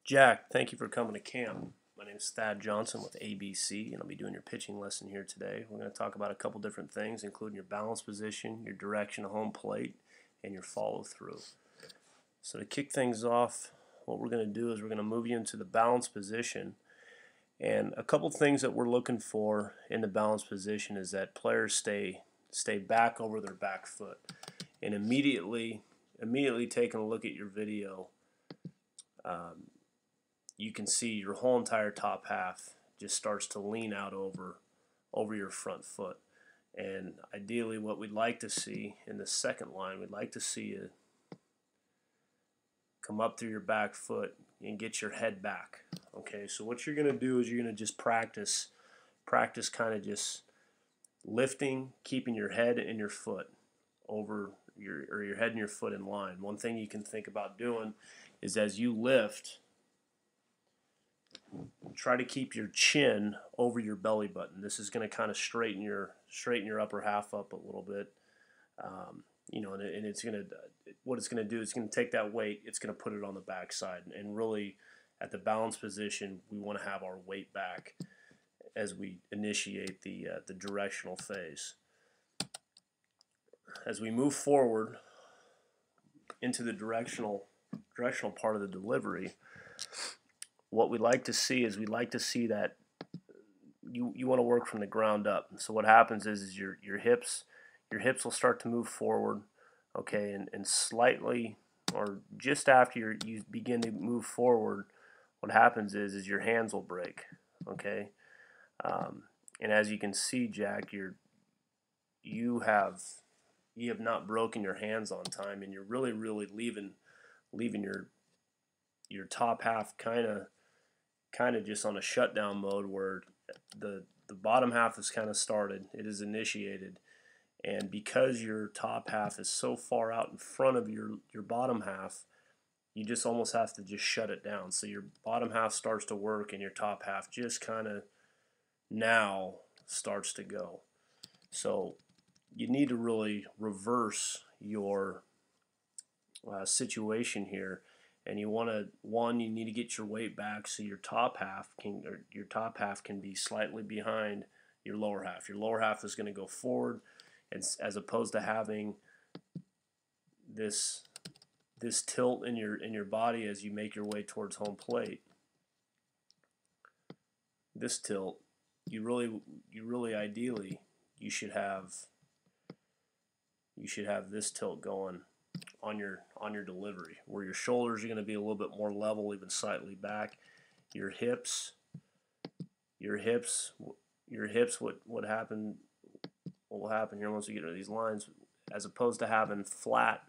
Jack, thank you for coming to camp. My name is Thad Johnson with ABC, and I'll be doing your pitching lesson here today. We're going to talk about a couple different things, including your balance position, your direction of home plate, and your follow through. So to kick things off, what we're going to do is we're going to move you into the balance position. And a couple things that we're looking for in the balance position is that players stay back over their back foot. And immediately taking a look at your video, you can see your whole entire top half just starts to lean out over your front foot. And ideally what we'd like to see in the second line, we'd like to see you come up through your back foot and get your head back. Okay, so what you're going to do is you're going to just practice kind of just lifting, keeping your head and your foot over your head and your foot in line. One thing you can think about doing is as you lift, try to keep your chin over your belly button. This is going to kind of straighten your upper half up a little bit. And it's going to, what it's going to do is it's going to take that weight, it's going to put it on the back side. And really, at the balance position, we want to have our weight back as we initiate the directional phase. As we move forward into the directional part of the delivery, what we like to see is we like to see that you want to work from the ground up. So what happens is your hips will start to move forward, okay, and slightly or just after you begin to move forward, what happens is your hands will break, okay, and as you can see, Jack, you have not broken your hands on time, and you're really leaving your top half kind of just on a shutdown mode where the bottom half is kind of started, it is initiated, and because your top half is so far out in front of your bottom half, you just almost have to just shut it down. So your bottom half starts to work and your top half just kind of now starts to go. So you need to really reverse your situation here, and you want to, you need to get your weight back so your top half can be slightly behind your lower half. Your lower half is going to go forward, and as opposed to having this tilt in your body as you make your way towards home plate. This tilt, you really ideally you should have this tilt going on your delivery, where your shoulders are going to be a little bit more level, even slightly back. Your hips, what will happen here once we get to these lines, as opposed to having flat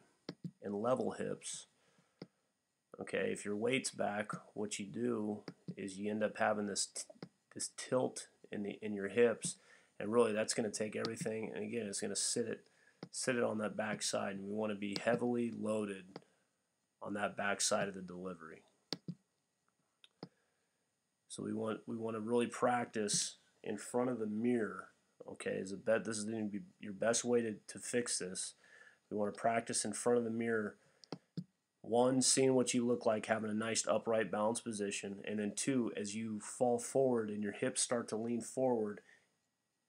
and level hips, okay, if your weight's back, what you do is you end up having this tilt in your hips, and really that's going to take everything, and again, it's going to sit it on that back side, and we want to be heavily loaded on that back side of the delivery. So we want to really practice in front of the mirror. Okay, this is going to be your best way to fix this. We want to practice in front of the mirror. One, seeing what you look like, having a nice upright balanced position, and then two, as you fall forward and your hips start to lean forward,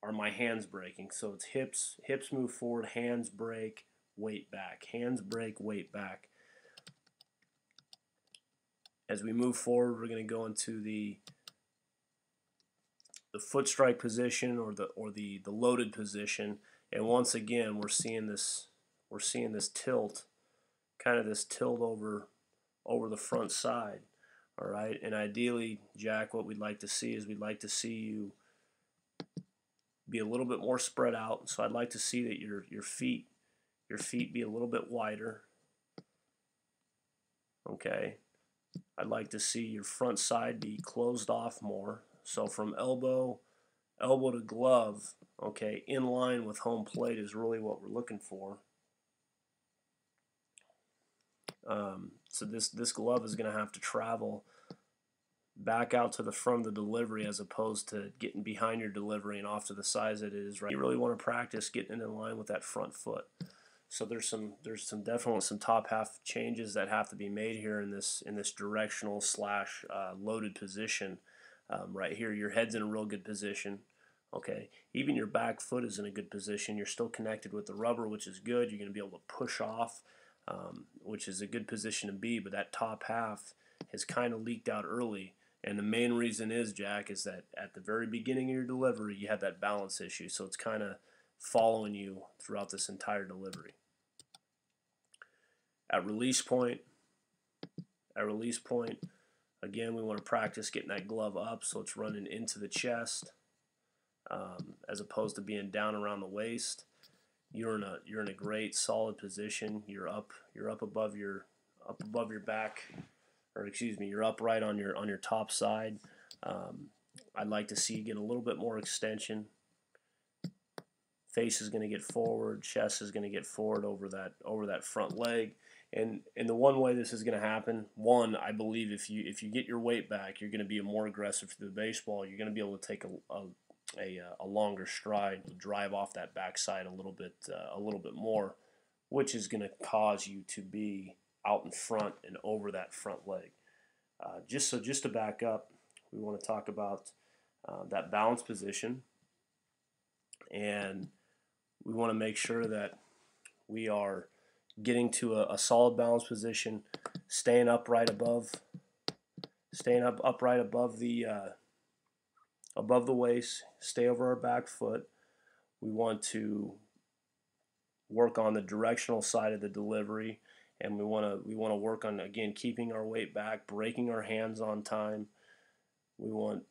are my hands breaking? So it's hips move forward, hands break, weight back. Hands break, weight back. As we move forward, we're going to go into the foot strike position or the loaded position, and once again we're seeing this tilt, kind of this tilt over the front side. All right, and ideally, Jack, what we'd like to see is we'd like to see you be a little bit more spread out. So I'd like to see that your feet be a little bit wider. Okay, I'd like to see your front side be closed off more. So from elbow to glove, okay, in line with home plate is really what we're looking for. So this glove is going to have to travel back out to the front of the delivery as opposed to getting behind your delivery and off to the sides that it is right. You really want to practice getting in line with that front foot. So there's definitely some top half changes that have to be made here in this directional slash loaded position. Right here, your head's in a real good position. Okay, even your back foot is in a good position. You're still connected with the rubber, which is good. You're going to be able to push off, which is a good position to be. But that top half has kind of leaked out early. And the main reason is, Jack, is that at the very beginning of your delivery, you had that balance issue. So it's kind of following you throughout this entire delivery. At release point, again, we want to practice getting that glove up so it's running into the chest, as opposed to being down around the waist. You're in a great solid position. You're up above your back, or excuse me, you're upright on your top side. I'd like to see you get a little bit more extension. Face is going to get forward, chest is going to get forward over that front leg. And the one way this is going to happen, one, I believe if you get your weight back, you're going to be more aggressive to the baseball. You're going to be able to take a longer stride, drive off that backside a little bit more, which is going to cause you to be out in front and over that front leg. Just to back up, we want to talk about that balance position, and we want to make sure that we are getting to a solid balance position, staying upright above the waist, stay over our back foot. We want to work on the directional side of the delivery, and we want to work on, again, keeping our weight back, breaking our hands on time. We want,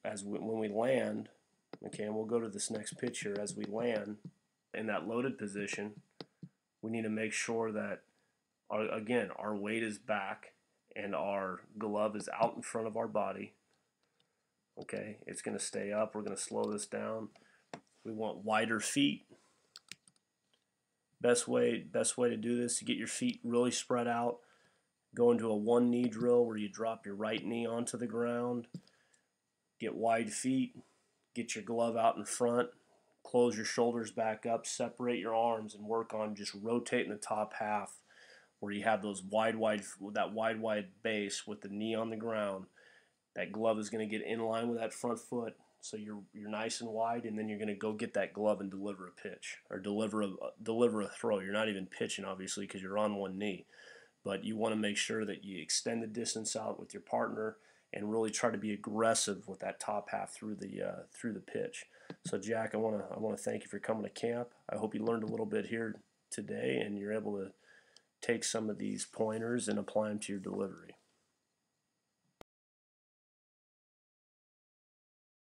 when we land, okay, and we'll go to this next picture. As we land in that loaded position, we need to make sure that our weight is back and our glove is out in front of our body. Okay, it's going to stay up. We're going to slow this down. We want wider feet. Best way to do this is to get your feet really spread out. Go into a one knee drill where you drop your right knee onto the ground. Get wide feet. Get your glove out in front. Close your shoulders back up. Separate your arms and work on just rotating the top half where you have those wide base with the knee on the ground. That glove is going to get in line with that front foot, so you're nice and wide, and then you're going to go get that glove and deliver a pitch or deliver a throw. You're not even pitching, obviously, because you're on one knee, but you want to make sure that you extend the distance out with your partner and really try to be aggressive with that top half through the pitch. So, Jack, I want to thank you for coming to camp. I hope you learned a little bit here today, and you're able to take some of these pointers and apply them to your delivery.